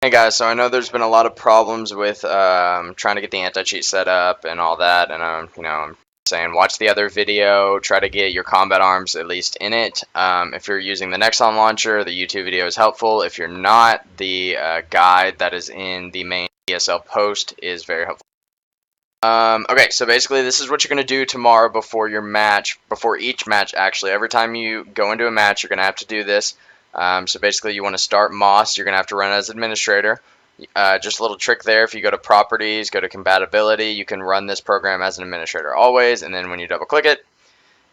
Hey guys, so I know there's been a lot of problems with trying to get the anti-cheat set up and all that, and I'm saying watch the other video, try to get your combat arms at least in it. If you're using the Nexon launcher, the YouTube video is helpful. If you're not, the guide that is in the main ESL post is very helpful. Okay, so basically this is what you're going to do tomorrow before your match, before each match actually. Every time you go into a match, you're going to have to do this. So basically you want to start Moss, you're going to have to run as administrator. Just a little trick there, if you go to properties, go to compatibility, you can run this program as an administrator always, and then when you double click it,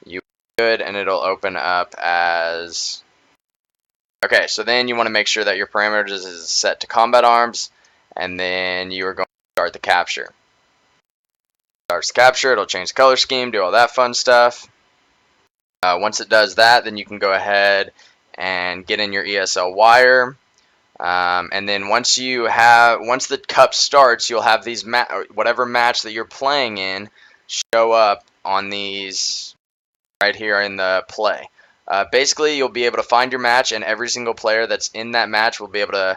you good, and it'll open up as... Okay, so then you want to make sure that your parameters is set to combat arms, and then you are going to start the capture. Starts capture, it'll change the color scheme, do all that fun stuff. Once it does that, then you can go ahead and get in your ESL wire. And then once the cup starts, you'll have these whatever match that you're playing in show up on these right here in the play. Basically, you'll be able to find your match, and every single player that's in that match will be able to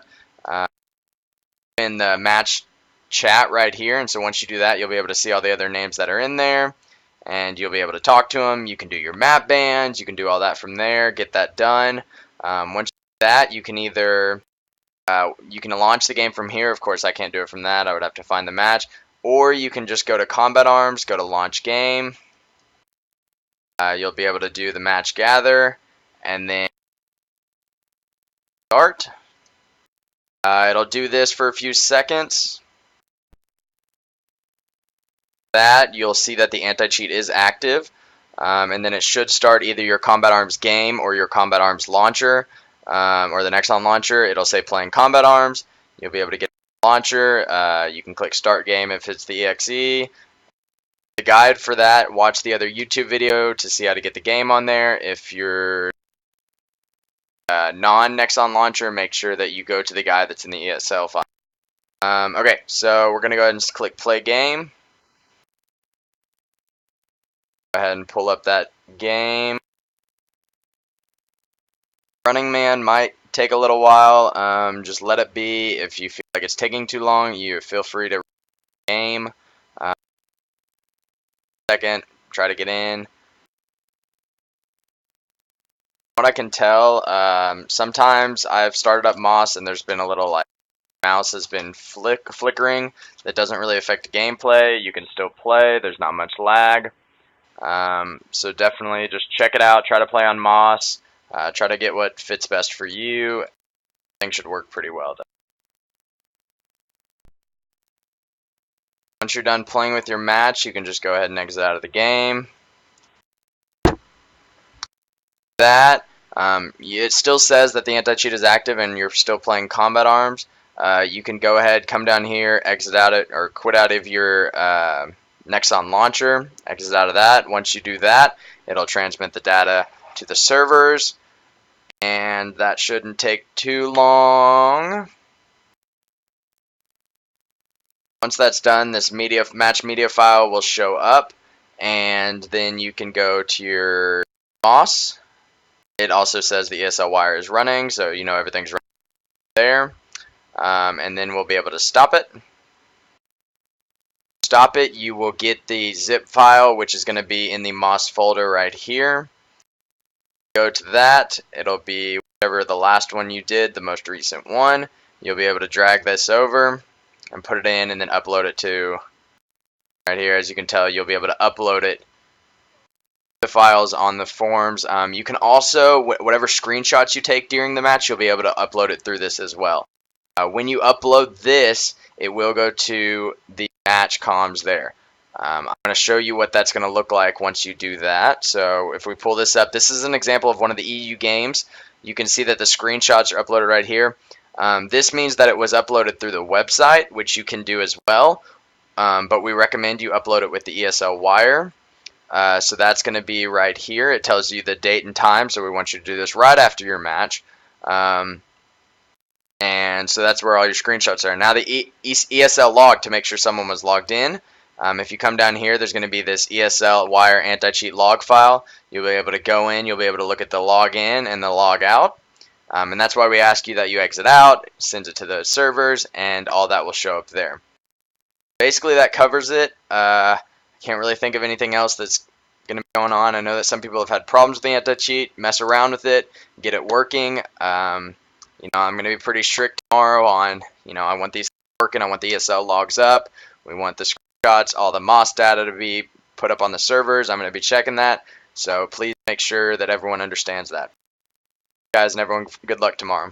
in the match chat right here. And so once you do that, you'll be able to see all the other names that are in there, and you'll be able to talk to them. You can do your map bans, you can do all that from there, get that done. Once you do that, you can either you can launch the game from here. Of course, I can't do it from that. I would have to find the match. Or you can just go to Combat Arms, go to Launch Game. You'll be able to do the match gather, and then start. It'll do this for a few seconds. That you'll see that the anti-cheat is active, and then it should start either your Combat Arms game or your Combat Arms launcher. Or the Nexon launcher. It'll say playing combat arms. You'll be able to get the launcher. You can click start game if it's the EXE. The guide for that, watch the other YouTube video to see how to get the game on there. If you're non-Nexon launcher, make sure that you go to the guide that's in the ESL file. Okay, so we're going to go ahead and click play game. Go ahead and pull up that game. Running Man might take a little while. Just let it be. If you feel like it's taking too long, you feel free to game. Second, try to get in. What I can tell, sometimes I've started up Moss and there's been a little like mouse has been flickering. That doesn't really affect the gameplay. You can still play. There's not much lag. So definitely just check it out. Try to play on Moss. Try to get what fits best for you. Things should work pretty well though. Once you're done playing with your match, you can just go ahead and exit out of the game. That it still says that the anti-cheat is active and you're still playing combat arms. You can go ahead, come down here, exit out it or quit out of your Nexon launcher. Exit out of that. Once you do that, it'll transmit the data to the servers. And that shouldn't take too long. Once that's done, this match media file will show up, and then you can go to your Moss. It also says the ESL wire is running, so you know everything's running there. And then we'll be able to stop it. Stop it, you will get the zip file, which is going to be in the Moss folder right here. Go to that, it'll be whatever the last one you did, the most recent one. You'll be able to drag this over and put it in and then upload it to right here. As you can tell, you'll be able to upload it, the files on the forms. You can also, whatever screenshots you take during the match, you'll be able to upload it through this as well. When you upload this, it will go to the match comms there. I'm going to show you what that's going to look like once you do that. So if we pull this up, this is an example of one of the EU games. You can see that the screenshots are uploaded right here. This means that it was uploaded through the website, which you can do as well. But we recommend you upload it with the ESL wire. So that's going to be right here. It tells you the date and time. So we want you to do this right after your match. And so that's where all your screenshots are. Now the ESL log to make sure someone was logged in. If you come down here, there's going to be this ESL wire anti-cheat log file. You'll be able to go in, you'll be able to look at the log in and the log out. And that's why we ask you that you exit out, sends it to those servers, and all that will show up there. Basically, that covers it. Can't really think of anything else that's going to be going on. I know that some people have had problems with the anti-cheat. Mess around with it, get it working. I'm going to be pretty strict tomorrow on, I want these working. I want the ESL logs up. We want the screenshots, all the MOS data to be put up on the servers. I'm going to be checking that. So please make sure that everyone understands that. Guys, and everyone, good luck tomorrow.